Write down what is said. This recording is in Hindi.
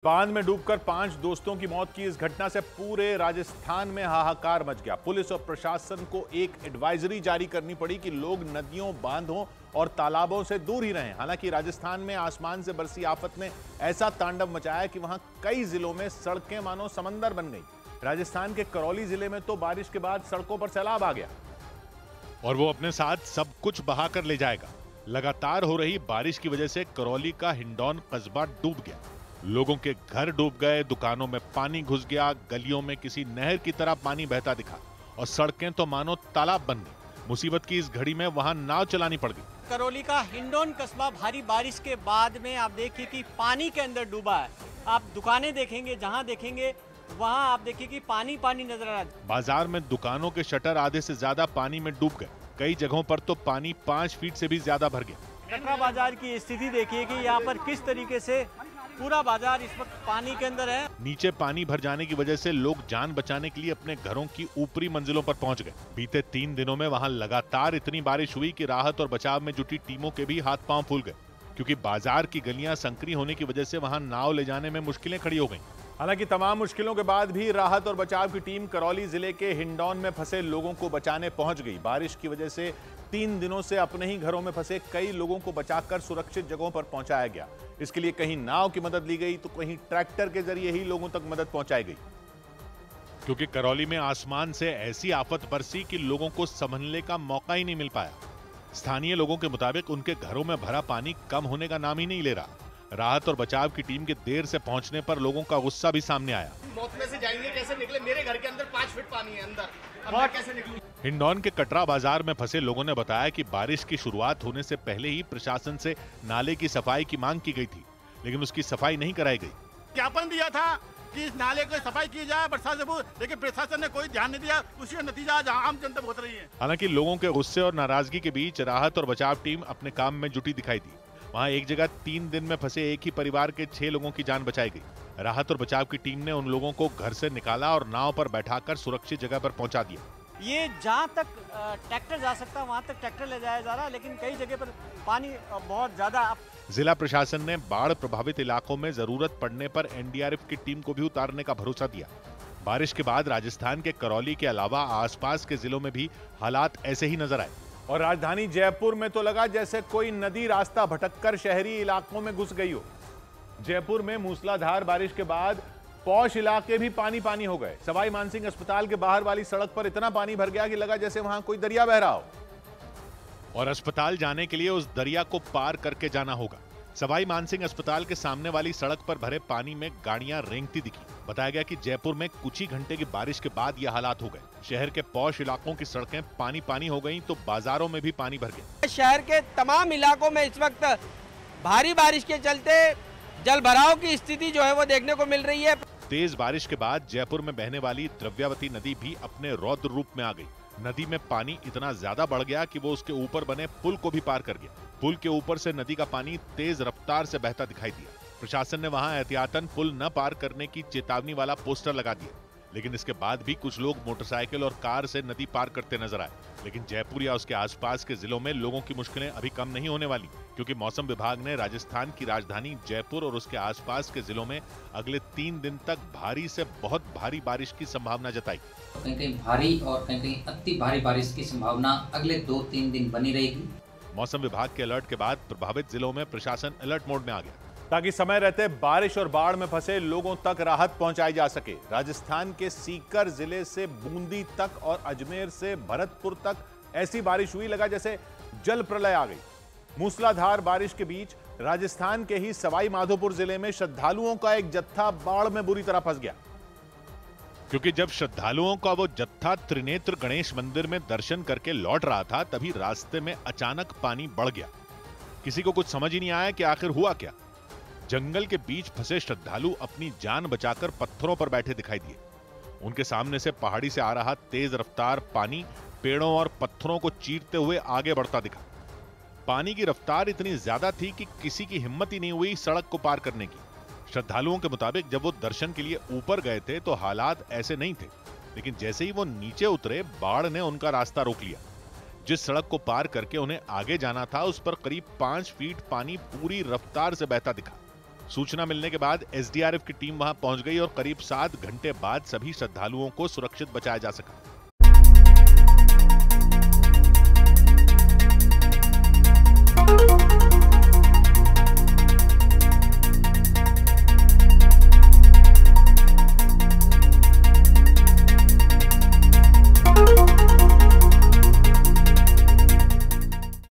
बांध में डूबकर 5 दोस्तों की मौत की इस घटना से पूरे राजस्थान में हाहाकार मच गया। पुलिस और प्रशासन को एक एडवाइजरी जारी करनी पड़ी कि लोग नदियों, बांधों और तालाबों से दूर ही रहें। हालांकि राजस्थान में आसमान से बरसी आफत ने ऐसा तांडव मचाया कि वहां कई जिलों में सड़कें मानो समंदर बन गई। राजस्थान के करौली जिले में तो बारिश के बाद सड़कों पर सैलाब आ गया और वो अपने साथ सब कुछ बहाकर ले जाएगा। लगातार हो रही बारिश की वजह से करौली का हिंडौन कस्बा डूब गया। लोगों के घर डूब गए, दुकानों में पानी घुस गया, गलियों में किसी नहर की तरह पानी बहता दिखा और सड़कें तो मानो तालाब बन गई। मुसीबत की इस घड़ी में वहां नाव चलानी पड़ गई। करौली का हिंडौन कस्बा भारी बारिश के बाद में आप देखिए कि पानी के अंदर डूबा है। आप दुकानें देखेंगे, जहां देखेंगे वहां आप देखिए कि पानी पानी नजर आ रहा है। बाजार में दुकानों के शटर आधे से ज्यादा पानी में डूब गए। कई जगहों पर तो पानी 5 फीट से भी ज्यादा भर गया। कटरा बाजार की स्थिति देखिए कि यहाँ पर किस तरीके से पूरा बाजार इस वक्त पानी के अंदर है। नीचे पानी भर जाने की वजह से लोग जान बचाने के लिए अपने घरों की ऊपरी मंजिलों पर पहुंच गए। बीते 3 दिनों में वहां लगातार इतनी बारिश हुई कि राहत और बचाव में जुटी टीमों के भी हाथ पांव फूल गए, क्योंकि बाजार की गलियां संकरी होने की वजह से वहां नाव ले जाने में मुश्किलें खड़ी हो गईं। हालांकि तमाम मुश्किलों के बाद भी राहत और बचाव की टीम करौली जिले के हिंडौन में फंसे लोगों को बचाने पहुंच गई। बारिश की वजह से 3 दिनों से अपने ही घरों में फंसे कई लोगों को बचाकर सुरक्षित जगहों पर पहुंचाया गया। इसके लिए कहीं नाव की मदद ली गई तो कहीं ट्रैक्टर के जरिए ही लोगों तक मदद पहुंचाई गई। क्योंकि करौली में आसमान से ऐसी आफत बरसी कि लोगों को संभलने का मौका ही नहीं मिल पाया। स्थानीय लोगों के मुताबिक उनके घरों में भरा पानी कम होने का नाम ही नहीं ले रहा। राहत और बचाव की टीम के देर से पहुंचने पर लोगों का गुस्सा भी सामने आया। मौत में से जाएंगे कैसे निकले? मेरे घर के अंदर 5 फीट पानी है अंदर, अब मैं कैसे निकलूं? हिंडौन के कटरा बाजार में फंसे लोगों ने बताया कि बारिश की शुरुआत होने से पहले ही प्रशासन से नाले की सफाई की मांग की गई थी, लेकिन उसकी सफाई नहीं कराई गई। ज्ञापन दिया था कि इस नाले की सफाई की जाए बरसात से, लेकिन प्रशासन ने कोई ध्यान नहीं दिया। उसी का नतीजा आज आम जनता भुगत रही है। हालांकि लोगों के गुस्से और नाराजगी के बीच राहत और बचाव टीम अपने काम में जुटी दिखाई दी। वहां एक जगह 3 दिन में फंसे एक ही परिवार के 6 लोगों की जान बचाई गई। राहत और बचाव की टीम ने उन लोगों को घर से निकाला और नाव पर बैठाकर सुरक्षित जगह पर पहुंचा दिया। ये जहाँ तक ट्रैक्टर जा सकता है वहाँ तक ट्रैक्टर ले जाया जा रहा है, लेकिन कई जगह पर पानी बहुत ज्यादा। जिला प्रशासन ने बाढ़ प्रभावित इलाकों में जरूरत पड़ने पर एनडीआरएफ की टीम को भी उतारने का भरोसा दिया। बारिश के बाद राजस्थान के करौली के अलावा आसपास के जिलों में भी हालात ऐसे ही नजर आए। और राजधानी जयपुर में तो लगा जैसे कोई नदी रास्ता भटककर शहरी इलाकों में घुस गई हो। जयपुर में मूसलाधार बारिश के बाद पौष इलाके भी पानी पानी हो गए। सवाई मानसिंह अस्पताल के बाहर वाली सड़क पर इतना पानी भर गया कि लगा जैसे वहां कोई दरिया बह रहा हो। और अस्पताल जाने के लिए उस दरिया को पार करके जाना होगा। सवाई मानसिंह अस्पताल के सामने वाली सड़क पर भरे पानी में गाड़ियां रेंगती दिखी। बताया गया कि जयपुर में कुछ ही घंटे की बारिश के बाद यह हालात हो गए। शहर के पौष इलाकों की सड़कें पानी पानी हो गईं तो बाजारों में भी पानी भर गया। शहर के तमाम इलाकों में इस वक्त भारी बारिश के चलते जल भराव की स्थिति जो है वो देखने को मिल रही है। तेज बारिश के बाद जयपुर में बहने वाली द्रव्यावती नदी भी अपने रौद्र रूप में आ गई। नदी में पानी इतना ज्यादा बढ़ गया कि वो उसके ऊपर बने पुल को भी पार कर गया। पुल के ऊपर से नदी का पानी तेज रफ्तार से बहता दिखाई दिया। प्रशासन ने वहां एहतियातन पुल न पार करने की चेतावनी वाला पोस्टर लगा दिया, लेकिन इसके बाद भी कुछ लोग मोटरसाइकिल और कार से नदी पार करते नजर आए। लेकिन जयपुर या उसके आसपास के जिलों में लोगों की मुश्किलें अभी कम नहीं होने वाली, क्योंकि मौसम विभाग ने राजस्थान की राजधानी जयपुर और उसके आसपास के जिलों में अगले 3 दिन तक भारी से बहुत भारी बारिश की संभावना जताई। कहीं कहीं भारी और कहीं कहीं अति भारी बारिश की संभावना अगले 2-3 दिन बनी रहेगी। मौसम विभाग के अलर्ट के बाद प्रभावित जिलों में प्रशासन अलर्ट मोड में आ गया, ताकि समय रहते बारिश और बाढ़ में फंसे लोगों तक राहत पहुंचाई जा सके। राजस्थान के सीकर जिले से बूंदी तक और अजमेर से भरतपुर तक ऐसी बारिश हुई लगा जैसे जल प्रलय आ गई। मूसलाधार बारिश के बीच राजस्थान के ही सवाई माधोपुर जिले में श्रद्धालुओं का एक जत्था बाढ़ में बुरी तरह फंस गया। क्योंकि जब श्रद्धालुओं का वो जत्था त्रिनेत्र गणेश मंदिर में दर्शन करके लौट रहा था, तभी रास्ते में अचानक पानी बढ़ गया। किसी को कुछ समझ ही नहीं आया कि आखिर हुआ क्या। जंगल के बीच फंसे श्रद्धालु अपनी जान बचाकर पत्थरों पर बैठे दिखाई दिए। उनके सामने से पहाड़ी से आ रहा तेज रफ्तार पानी पेड़ों और पत्थरों को चीरते हुए आगे बढ़ता दिखा। पानी की रफ्तार इतनी ज्यादा थी कि किसी की हिम्मत ही नहीं हुई सड़क को पार करने की। श्रद्धालुओं के मुताबिक जब वो दर्शन के लिए ऊपर गए थे तो हालात ऐसे नहीं थे, लेकिन जैसे ही वो नीचे उतरे बाढ़ ने उनका रास्ता रोक लिया। जिस सड़क को पार करके उन्हें आगे जाना था उस पर करीब 5 फीट पानी पूरी रफ्तार से बहता दिखा। सूचना मिलने के बाद एसडीआरएफ की टीम वहां पहुंच गई और करीब 7 घंटे बाद सभी श्रद्धालुओं को सुरक्षित बचाया जा सका।